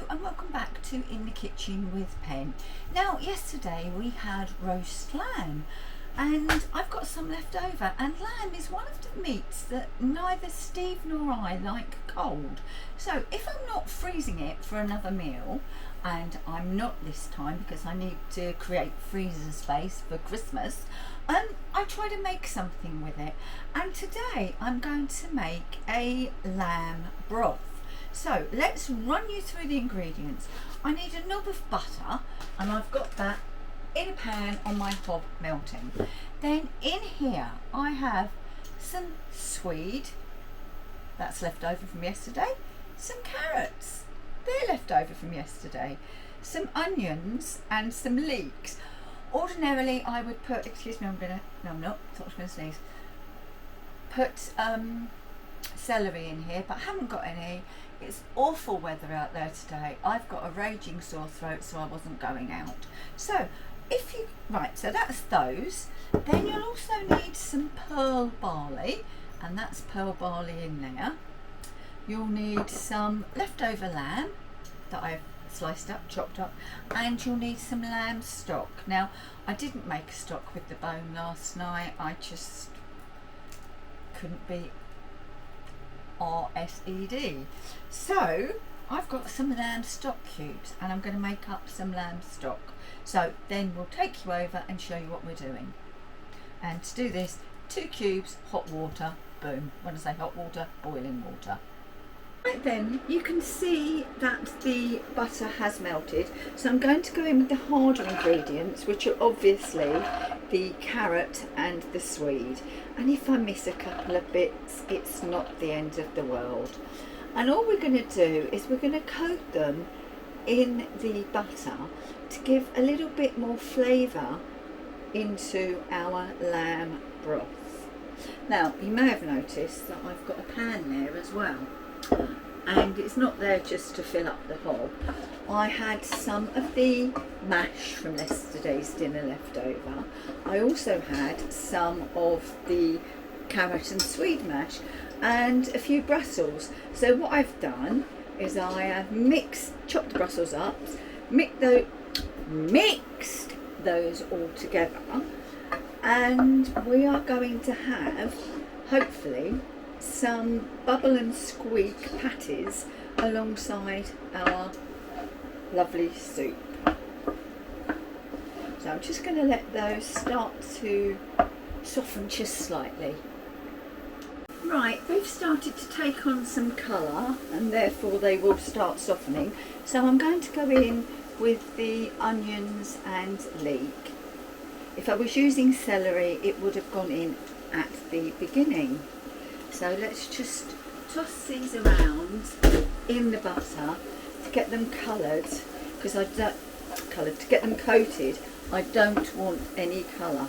and welcome back to In the Kitchen with Pen. Now yesterday we had roast lamb and I've got some left over, and lamb is one of the meats that neither Steve nor I like cold. So if I'm not freezing it for another meal, and I'm not this time because I need to create freezer space for Christmas, I try to make something with it. And today I'm going to make a lamb broth. So let's run you through the ingredients. I need a knob of butter, and I've got that in a pan on my hob melting. Then in here I have some swede, that's left over from yesterday, some carrots, they're left over from yesterday, some onions and some leeks. Ordinarily I would put, excuse me, I'm not, I thought I was going to sneeze, put celery in here, but I haven't got any. It's awful weather out there today. I've got a raging sore throat, so I wasn't going out. So so that's those. Then you'll also need some pearl barley, and that's pearl barley in there. You'll need some leftover lamb that I've sliced up, chopped up, and you'll need some lamb stock. Now, I didn't make a stock with the bone last night. I just couldn't be RSED. So I've got some lamb stock cubes, and I'm going to make up some lamb stock. So then we'll take you over and show you what we're doing. And to do this, 2 cubes, hot water, boom. When I say hot water, boiling water. Right then, you can see that the butter has melted, so I'm going to go in with the harder ingredients, which are obviously the carrot and the swede. And if I miss a couple of bits, it's not the end of the world. And all we're going to do is we're going to coat them in the butter to give a little bit more flavour into our lamb broth. Now, you may have noticed that I've got a pan there as well, and it's not there just to fill up the hob. I had some of the mash from yesterday's dinner left over. I also had some of the carrot and swede mash and a few Brussels. So what I've done is I have chopped the Brussels up, mixed those all together, and we are going to have, hopefully, some bubble and squeak patties alongside our lovely soup. So I'm just going to let those start to soften just slightly. Right, they've started to take on some colour, and therefore they will start softening. So I'm going to go in with the onions and leek. If I was using celery, it would have gone in at the beginning. So let's just toss these around in the butter to get them coloured, because to get them coated. I don't want any colour,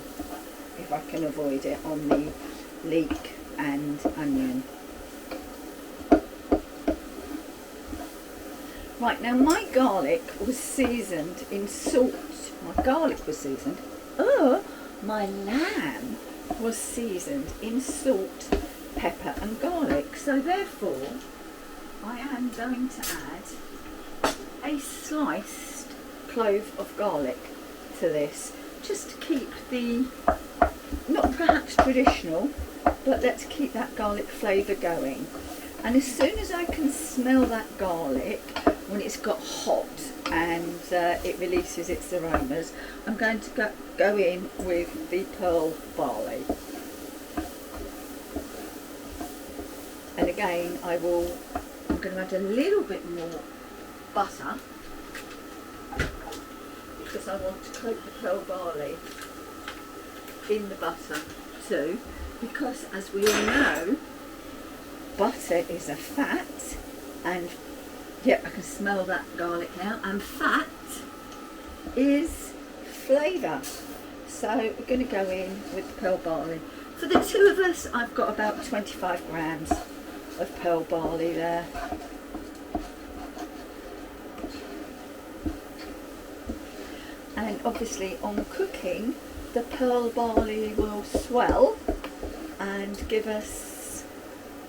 if I can avoid it, on the leek and onion. Right, now my garlic was seasoned in salt. My garlic was seasoned. My lamb was seasoned in salt, pepper and garlic. So therefore I am going to add a sliced clove of garlic to this, just to keep the, not perhaps traditional, but let's keep that garlic flavour going. And as soon as I can smell that garlic, when it's got hot and it releases its aromas, I'm going to go in with the pearl barley. And again, I'm going to add a little bit more butter, because I want to coat the pearl barley in the butter too, because as we all know, butter is a fat, and yeah, I can smell that garlic now, and fat is flavour. So we're going to go in with the pearl barley. For the two of us, I've got about 25 grams of pearl barley there. And obviously on cooking, the pearl barley will swell and give us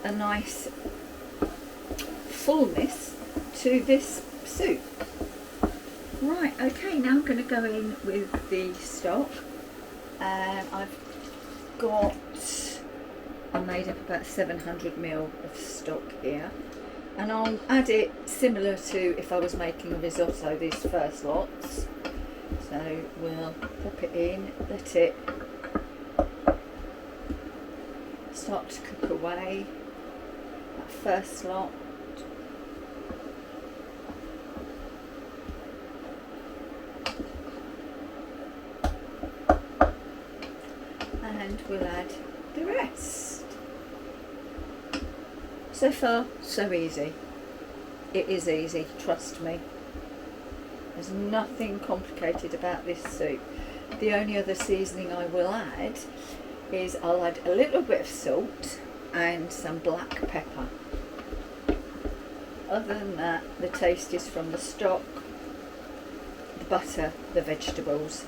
a nice fullness to this soup. Right, okay, now I'm going to go in with the stock. I made up about 700ml of stock here, and I'll add it similar to if I was making a risotto, these first lots. So we'll pop it in, let it start to cook away, that first lot. And we'll add the rest. So far, so easy. It is easy, trust me. There's nothing complicated about this soup. The only other seasoning I will add is I'll add a little bit of salt and some black pepper. Other than that, the taste is from the stock, the butter, the vegetables,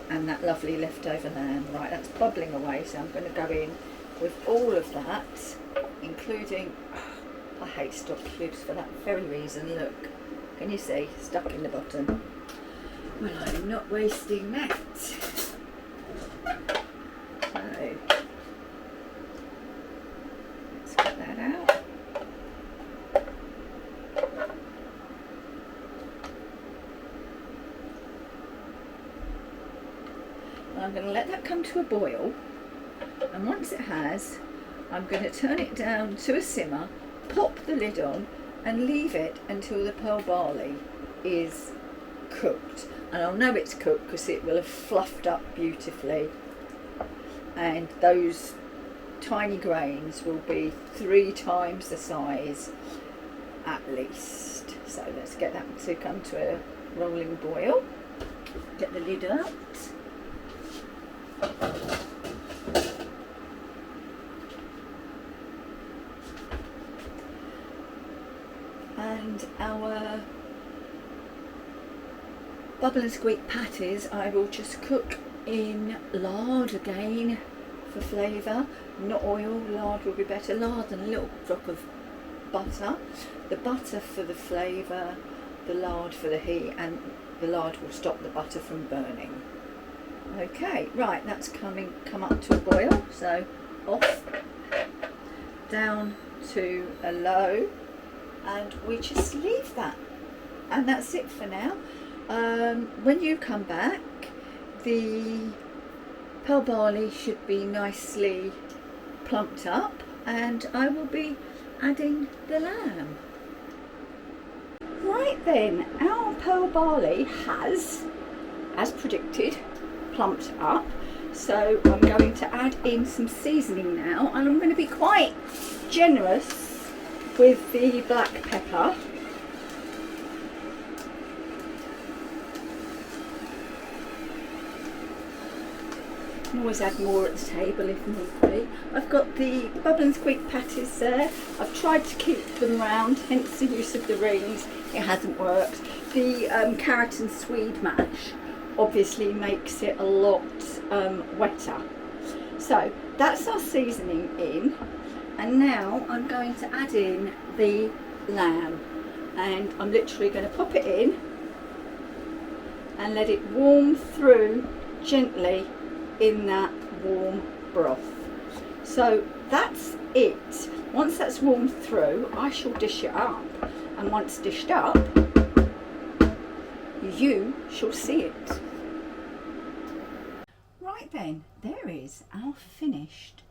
and that lovely leftover lamb. Right, that's bubbling away, so I'm going to go in with all of that, including, I hate stock cubes for that very reason. Look, can you see, stuck in the bottom? Well, I'm not wasting that. So, let's get that out. I'm going to let that come to a boil, and once it has, I'm going to turn it down to a simmer, pop the lid on and leave it until the pearl barley is cooked. And I'll know it's cooked because it will have fluffed up beautifully, and those tiny grains will be 3 times the size at least. So let's get that to come to a rolling boil. Get the lid out. And our bubble and squeak patties I will just cook in lard again for flavour, not oil. Lard will be better. Lard and a little drop of butter. The butter for the flavour, the lard for the heat, and the lard will stop the butter from burning. Okay, right, that's come up to a boil, so off, down to a low, and we just leave that, and that's it for now. When you come back, the pearl barley should be nicely plumped up, and I will be adding the lamb. Right then, our pearl barley has, as predicted, plumped up, so I'm going to add in some seasoning now, and I'm going to be quite generous with the black pepper. You can always add more at the table if need be. I've got the bubble and squeak patties there. I've tried to keep them round, hence the use of the rings. It hasn't worked. The carrot and swede mash obviously makes it a lot wetter. So that's our seasoning in, and now I'm going to add in the lamb, and I'm literally going to pop it in and let it warm through gently in that warm broth. So that's it. Once that's warmed through, I shall dish it up, and once dished up, you shall see it. Right then, there is our finished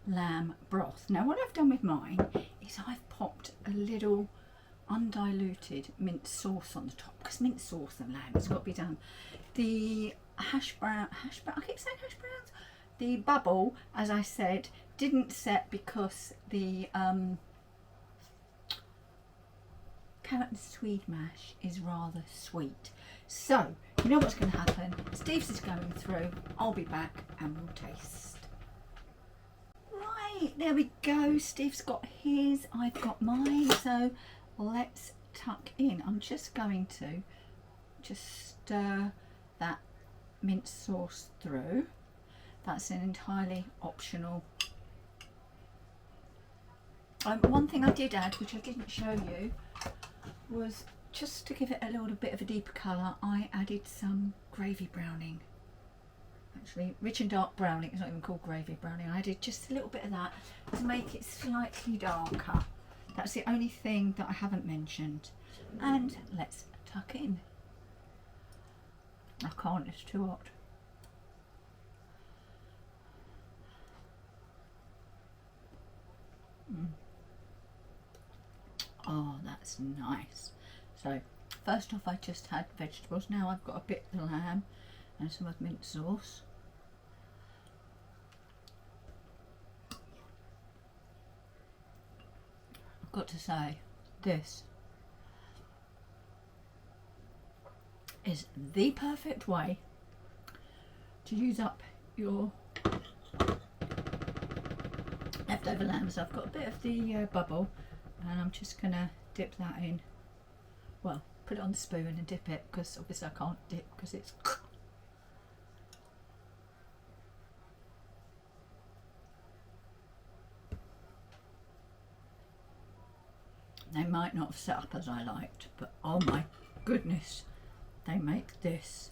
lamb broth. Now what I've done with mine is I've popped a little undiluted mint sauce on the top, because mint sauce and lamb, it's got to be done. The hash brown, I keep saying hash browns. The bubble, as I said, didn't set because the carrot and swede mash is rather sweet. So, you know what's going to happen? Steve's is going through, I'll be back and we'll taste. Right, there we go. Steve's got his, I've got mine. So let's tuck in. I'm just going to just stir that mint sauce through. That's an entirely optional. One thing I did add, which I didn't show you, was just to give it a little bit of a deeper colour, I added some gravy browning. Actually, rich and dark browning, it's not even called gravy browning. I added just a little bit of that to make it slightly darker. That's the only thing that I haven't mentioned. And let's tuck in. I can't, it's too hot. Oh, that's nice. So first off, I just had vegetables. Now I've got a bit of lamb and some of mint sauce. I've got to say, this is the perfect way to use up your leftover lamb. So I've got a bit of the bubble, and I'm just gonna dip that in. Well, put it on the spoon and dip it, because obviously I can't dip because it's they might not have set up as I liked, but oh my goodness, they make this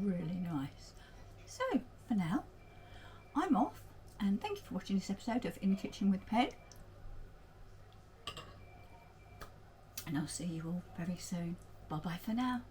really nice. So for now, I'm off, and thank you for watching this episode of In the Kitchen with Pen, and I'll see you all very soon. Bye bye for now.